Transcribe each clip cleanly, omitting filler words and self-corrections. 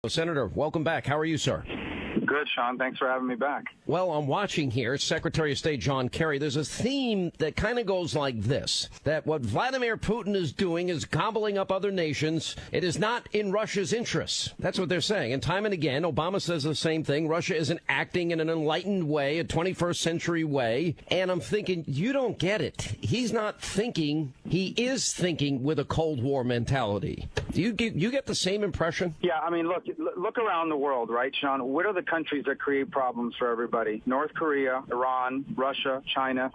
Senator, welcome back. How are you, sir? Good, Sean. Thanks for having me back. Well, I'm watching here, Secretary of State John Kerry. There's a theme that kind of goes like this, that what Vladimir Putin is doing is gobbling up other nations. It is not in Russia's interests. That's what they're saying. And time and again, Obama says the same thing. Russia isn't acting in an enlightened way, a 21st century way. And I'm thinking, you don't get it. He's not thinking. He is thinking with a Cold War mentality. Do you get the same impression? Yeah, I mean, look around the world, right, Sean? What are the countries that create problems for everybody? North Korea, Iran, Russia, China.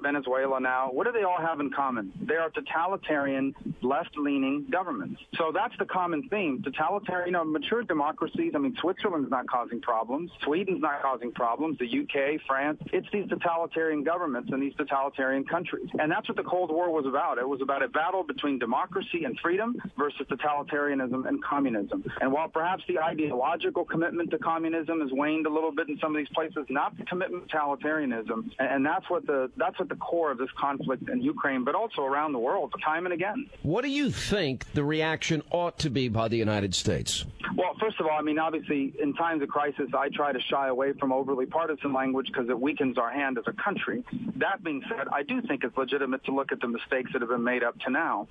Venezuela now. What do they all have in common? They are totalitarian, left-leaning governments. So that's the common theme. Totalitarian, mature democracies. I mean, Switzerland's not causing problems. Sweden's not causing problems. The UK, France. It's these totalitarian governments and these totalitarian countries. And that's what the Cold War was about. It was about a battle between democracy and freedom versus totalitarianism and communism. And while perhaps the ideological commitment to communism has waned a little bit in some of these places, not the commitment to totalitarianism. And that's what the core of this conflict in Ukraine, but also around the world, time and again. What do you think the reaction ought to be by the United States? Well, first of all, I mean, obviously, in times of crisis, I try to shy away from overly partisan language because it weakens our hand as a country. That being said, I do think it's legitimate to look at the mistakes that have been made up to now.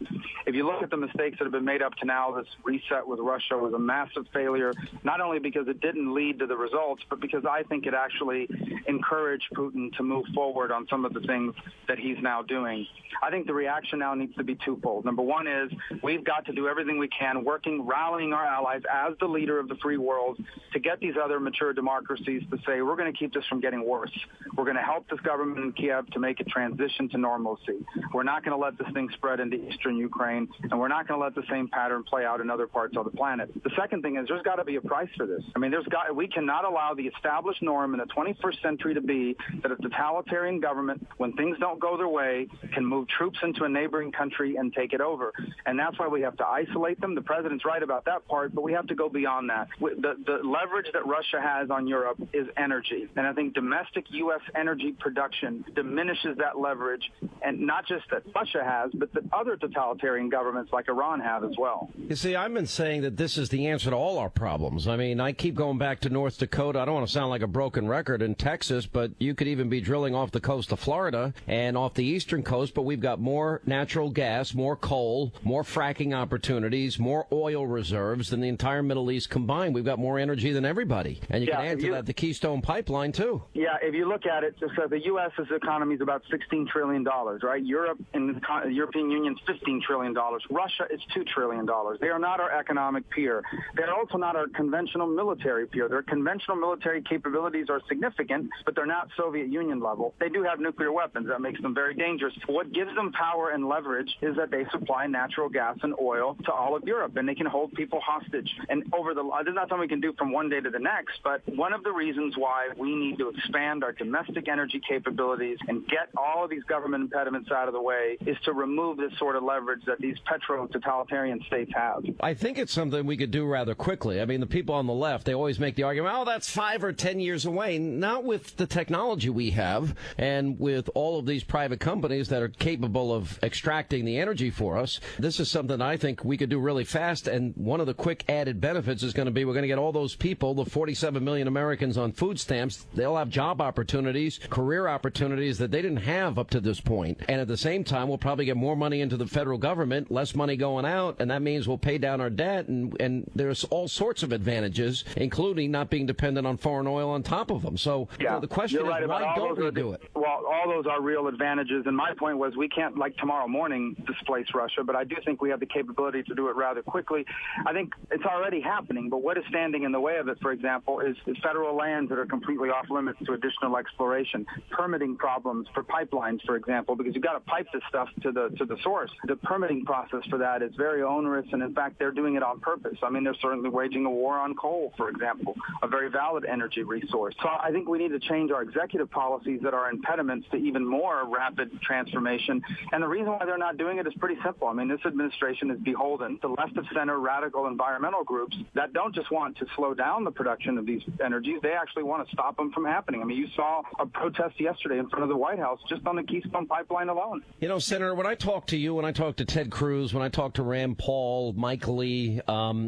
If you look at the mistakes that have been made up to now, this reset with Russia was a massive failure, not only because it didn't lead to the results, but because I think it actually encouraged Putin to move forward on some of the things that he's now doing. I think the reaction now needs to be twofold. Number one is we've got to do everything we can, rallying our allies as the leader of the free world to get these other mature democracies to say, we're going to keep this from getting worse. We're going to help this government in Kiev to make a transition to normalcy. We're not going to let this thing spread into eastern Ukraine, and we're not going to let the same pattern play out in other parts of the planet. The second thing is there's got to be a price for this. I mean, we cannot allow the established norm in the 21st century to be that a totalitarian government, when things don't go their way, can move troops into a neighboring country and take it over. And that's why we have to isolate them. The president's right about that part, but we have to go beyond that. The leverage that Russia has on Europe is energy. And I think domestic U.S. energy production diminishes that leverage, and not just that Russia has, but that other totalitarian governments like Iran have as well. You see, I've been saying that this is the answer to all our problems. I mean, I keep going back to North Dakota. I don't want to sound like a broken record in Texas, but you could even be drilling off the coast of Florida and off the eastern coast, but we've got more natural gas, more coal, more fracking opportunities, more oil reserves than the entire Middle East combined. We've got more energy than everybody. And you can add to that the Keystone Pipeline, too. Yeah, if you look at it, so the U.S.'s economy is about $16 trillion, right? Europe and the European Union is $15 trillion. Russia is $2 trillion. They are not our economic peer. They're also not our conventional military peer. Their conventional military capabilities are significant, but they're not Soviet Union level. They do have nuclear weapons. That makes them very dangerous. What gives them power and leverage is that they supply natural gas and oil to all of Europe, and they can hold people hostage. And this is not something we can do from one day to the next, but one of the reasons why we need to expand our domestic energy capabilities and get all of these government impediments out of the way is to remove this sort of leverage that these petro-totalitarian states have. I think it's something we could do rather quickly. I mean, the people on the left, they always make the argument, oh, that's 5 or 10 years away. Not with the technology we have and with all of these private companies that are capable of extracting the energy for us. This is something I think we could do really fast, and one of the quick added benefits is going to be we're going to get all those people, the 47 million Americans on food stamps, they'll have job opportunities, career opportunities that they didn't have up to this point. And at the same time, we'll probably get more money into the federal government, less money going out, and that means we'll pay down our debt, and there's all sorts of advantages, including not being dependent on foreign oil on top of them. So the question is, why don't we do it? Well, all those are real advantages, and my point was we can't, like tomorrow morning, displace Russia, but I do think we have the capability to do it rather quickly. I think it's already happening, but what is standing in the way of it, for example, is federal lands that are completely off limits to additional exploration, permitting problems for pipelines, for example, because you've got to pipe this stuff to the source. The permitting process for that is very onerous, and in fact, they're doing it on purpose. I mean, they're certainly waging a war on coal, for example, a very valid energy resource. So I think we need to change our executive policies that are impediments to even more rapid transformation. And the reason why they're not doing it is pretty simple. I mean, this administration is beholden to left-of-center radical environmental groups that don't just want to slow down the production of these energies. They actually want to stop them from happening. I mean, you saw a protest yesterday in front of the White House just on the Keystone Pipeline alone. You know, Senator, when I talk to you, when I talk to Ted Cruz, when I talk to Rand Paul, Paul, Mike Lee,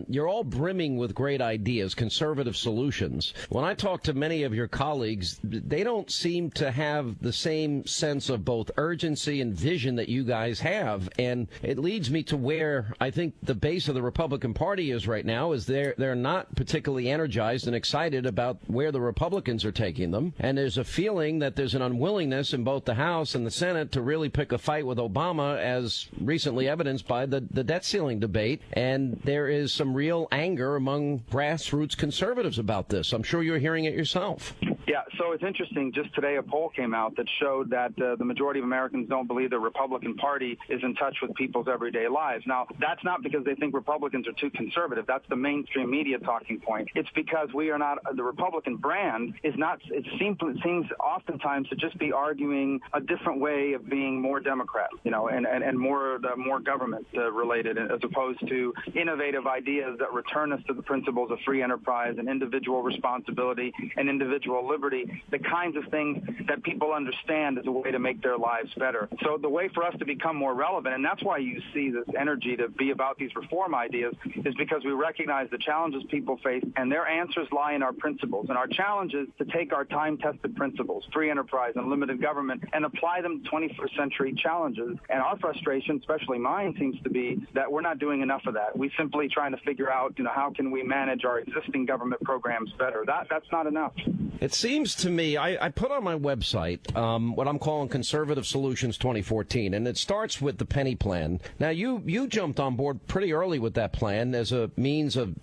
you're all brimming with great ideas, conservative solutions. When I talk to many of your colleagues, they don't seem to have the same sense of both urgency and vision that you guys have. And it leads me to where I think the base of the Republican Party is right now, is they're not particularly energized and excited about where the Republicans are taking them. And there's a feeling that there's an unwillingness in both the House and the Senate to really pick a fight with Obama, as recently evidenced by the debt ceiling debate. And there is some real anger among grassroots conservatives about this. I'm sure you're hearing it yourself. Yeah, so it's interesting. Just today, a poll came out that showed that the majority of Americans don't believe the Republican Party is in touch with people's everyday lives. Now, that's not because they think Republicans are too conservative. That's the mainstream media talking point. It's because we are not, the Republican brand is not, it seems oftentimes to just be arguing a different way of being more Democrat, and more government related, as opposed to innovative ideas that return us to the principles of free enterprise and individual responsibility and individual liberty, the kinds of things that people understand as a way to make their lives better. So the way for us to become more relevant, and that's why you see this energy to be about these reform ideas, is because we recognize the challenges people face, and their answers lie in our principles. And our challenge is to take our time-tested principles, free enterprise and limited government, and apply them to 21st century challenges. And our frustration, especially mine, seems to be that we're not doing enough of that. We simply trying to figure out, how can we manage our existing government programs better. That's not enough. It seems to me, I put on my website what I'm calling Conservative Solutions 2014, and it starts with the penny plan. Now, you jumped on board pretty early with that plan as a means of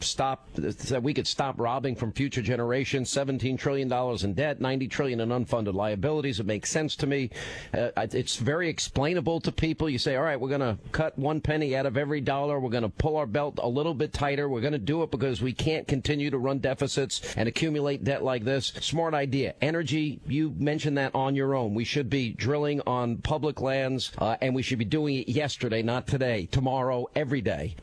that we could stop robbing from future generations, $17 trillion in debt, $90 trillion in unfunded liabilities. It makes sense to me. It's very explainable to people. You say, all right, we're going to cut 1 penny out of every dollar. We're going to pull our belt a little bit tighter. We're going to do it because we can't continue to run deficits and accumulate debt like this. Smart idea. Energy, you mentioned that on your own. We should be drilling on public lands, and we should be doing it yesterday, not today, tomorrow, every day.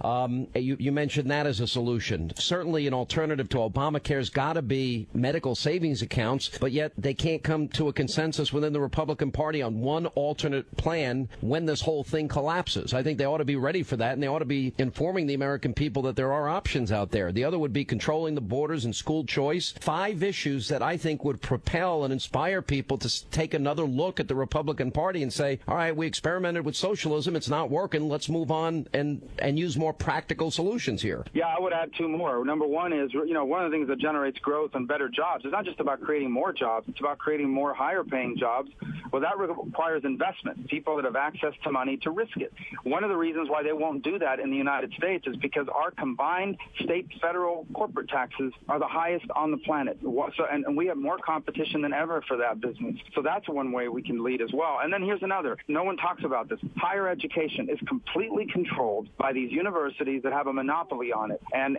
You mentioned that as a solution. Certainly an alternative to Obamacare's got to be medical savings accounts, but yet they can't come to a consensus within the Republican Party on one alternate plan when this whole thing collapses. I think they ought to be ready for that, and they ought to be informing the American people that there are options out there. The other would be controlling the borders and school choice. 5 issues that I think would propel and inspire people to take another look at the Republican Party and say, all right, we experimented with socialism. It's not working. Let's move on and use more practical solutions here. Yeah, I would add 2 more. Number one is, one of the things that generates growth and better jobs is not just about creating more jobs. It's about creating more higher paying jobs. Well, that requires investment, people that have access to money to risk it. One of the reasons why they won't do that in the United States is because our combined state, federal, corporate taxes are the highest on the planet. So, and we have more competition than ever for that business. So that's one way we can lead as well. And then here's another. No one talks about this. Higher education is completely controlled by these universities that have a monopoly on it. And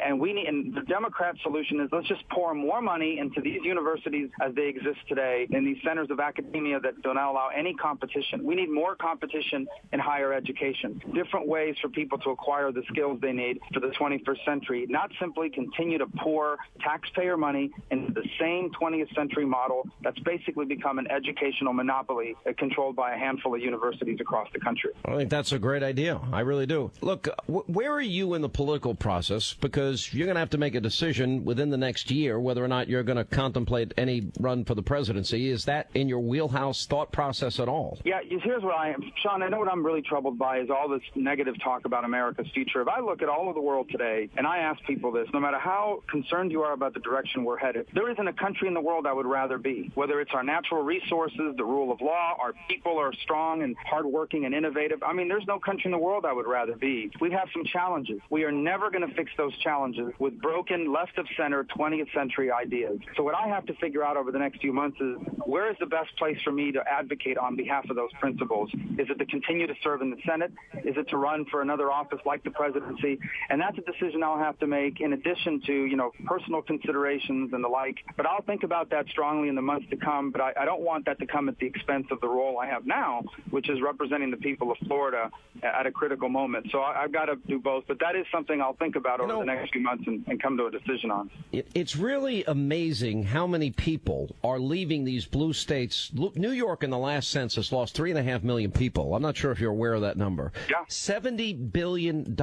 the Democrat solution is let's just pour more money into these universities as they exist today, in these centers of academia that do not allow any competition. We need more competition in higher education, different ways for people to acquire the skills they need for the 21st century, not simply continue to pour taxpayer money into the same 20th century model that's basically become an educational monopoly controlled by a handful of universities across the country. I think that's a great idea. I really do. Look, where are you in the political process? Because you're going to have to make a decision within the next year whether or not you're going to contemplate any run for the presidency. Is that in your wheelhouse thought process at all? Yeah, here's what I am. Sean, I know what I'm really troubled by is all this negative talk about America's future. If I look at all of the world today, and I ask people this, no matter how concerned you are about the direction we're headed, there isn't a country in the world I would rather be. Whether it's our natural resources, the rule of law, our people are strong and hardworking and innovative. I mean, there's no country in the world I would rather be. We have some challenges. We are never going to fix those challenges with broken, left-of-center, 20th century ideas. So what I have to figure out over the next few months is where is the best place for me to advocate on behalf of those principles? Is it to continue to serve in the Senate? Is it to run for another office like the presidency? And that's a decision I'll have to make in addition to, personal considerations and the like. But I'll think about that strongly in the months to come, but I don't want that to come at the expense of the role I have now, which is representing the people of Florida at a critical moment. So I've got to do both, but that is something I'll think about over the next few months and come to a decision on. It's really amazing how many people are leaving these blue states. New York in the last census lost 3.5 million people. I'm not sure if you're aware of that number. Yeah. $70 billion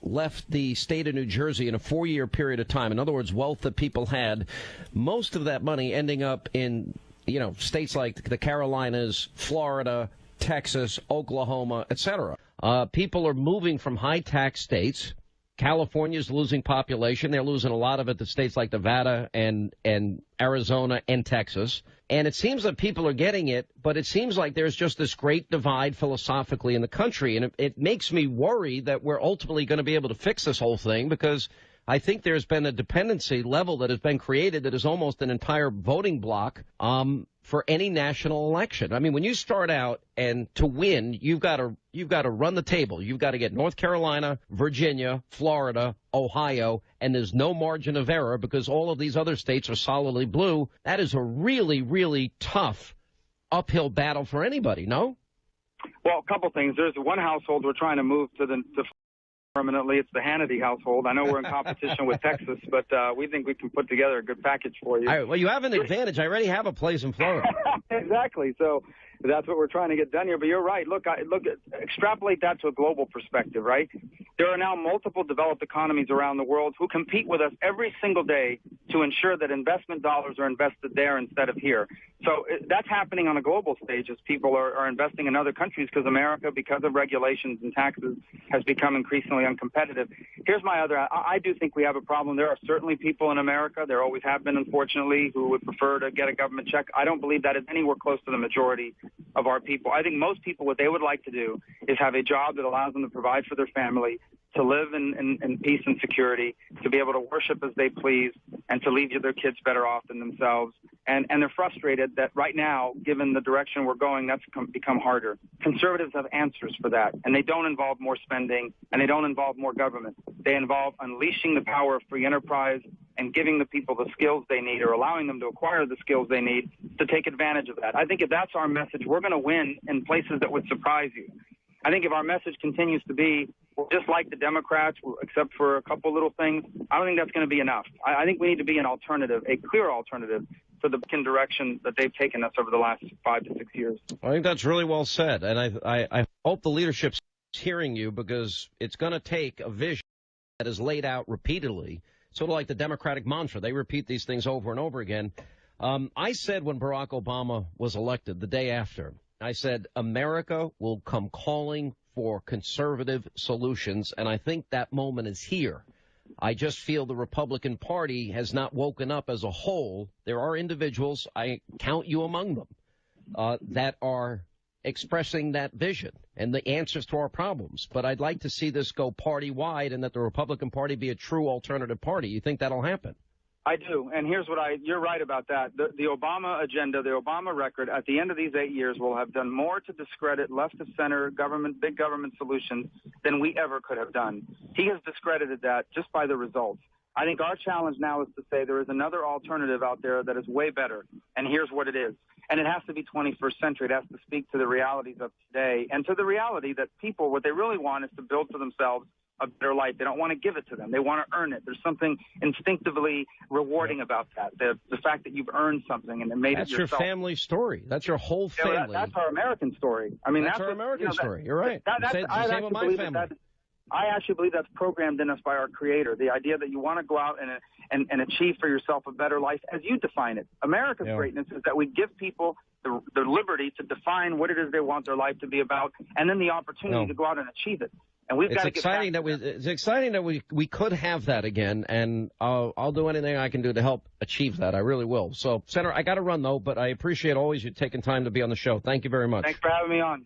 left the state of New Jersey in a 4-year period of time. In other words, wealth that people had, most of that money ending up in, states like the Carolinas, Florida, Texas, Oklahoma, etc. People are moving from high-tax states. California's losing population. They're losing a lot of it to states like Nevada and Arizona and Texas. And it seems that people are getting it, but it seems like there's just this great divide philosophically in the country. And it makes me worry that we're ultimately going to be able to fix this whole thing, because I think there's been a dependency level that has been created that is almost an entire voting block for any national election. I mean, when you start out and to win, you've got to run the table. You've got to get North Carolina, Virginia, Florida, Ohio, and there's no margin of error because all of these other states are solidly blue. That is a really, really tough uphill battle for anybody, no? Well, a couple things. There's one household we're trying to move to permanently. It's the Hannity household. I know we're in competition with Texas, but we think we can put together a good package for you. All right, well, you have an advantage. I already have a place in Florida. Exactly. So that's what we're trying to get done here. But you're right. Extrapolate that to a global perspective, right? There are now multiple developed economies around the world who compete with us every single day to ensure that investment dollars are invested there instead of here. So that's happening on a global stage as people are investing in other countries because America, because of regulations and taxes, has become increasingly uncompetitive. Here's my other. I do think we have a problem. There are certainly people in America, there always have been, unfortunately, who would prefer to get a government check. I don't believe that is anywhere close to the majority of our people. I think most people, what they would like to do is have a job that allows them to provide for their family, to live in peace and security, to be able to worship as they please, and to leave their kids better off than themselves. And they're frustrated that right now, given the direction we're going, that's become harder. Conservatives have answers for that, and they don't involve more spending, and they don't involve more government. They involve unleashing the power of free enterprise and giving the people the skills they need, or allowing them to acquire the skills they need to take advantage of that. I think if that's our message, we're going to win in places that would surprise you. I think if our message continues to be, well, just like the Democrats, except for a couple little things, I don't think that's going to be enough. I think we need to be an alternative, a clear alternative to the direction that they've taken us over the last 5 to 6 years. I think that's really well said, and I hope the leadership's hearing you, because it's going to take a vision that is laid out repeatedly, sort of like the Democratic mantra. They repeat these things over and over again. I said when Barack Obama was elected, the day after, I said, America will come calling for conservative solutions, and I think that moment is here. I just feel the Republican Party has not woken up as a whole. There are individuals, I count you among them, that are expressing that vision and the answers to our problems. But I'd like to see this go party-wide and that the Republican Party be a true alternative party. You think that'll happen? I do, and here's what you're right about that. The Obama agenda, the Obama record, at the end of these 8 years will have done more to discredit left-of-center government, big government solutions than we ever could have done. He has discredited that just by the results. I think our challenge now is to say there is another alternative out there that is way better, and here's what it is. And it has to be 21st century. It has to speak to the realities of today and to the reality that people, what they really want is to build for themselves a better life. They don't want to give it to them. They want to earn it. There's something instinctively rewarding about that. The fact that you've earned something and made it yourself. That's your family story. That's your whole family. That's our American story. I mean, that's our American story. You're right. Same with my family. I actually believe that's programmed in us by our Creator. The idea that you want to go out and achieve for yourself a better life as you define it. America's greatness is that we give people the liberty to define what it is they want their life to be about, and then the opportunity to go out and achieve it. And we've got to get back to that. It's exciting that we could have that again, and I'll do anything I can do to help achieve that. I really will. So, Senator, I got to run, though, but I appreciate always you taking time to be on the show. Thank you very much. Thanks for having me on.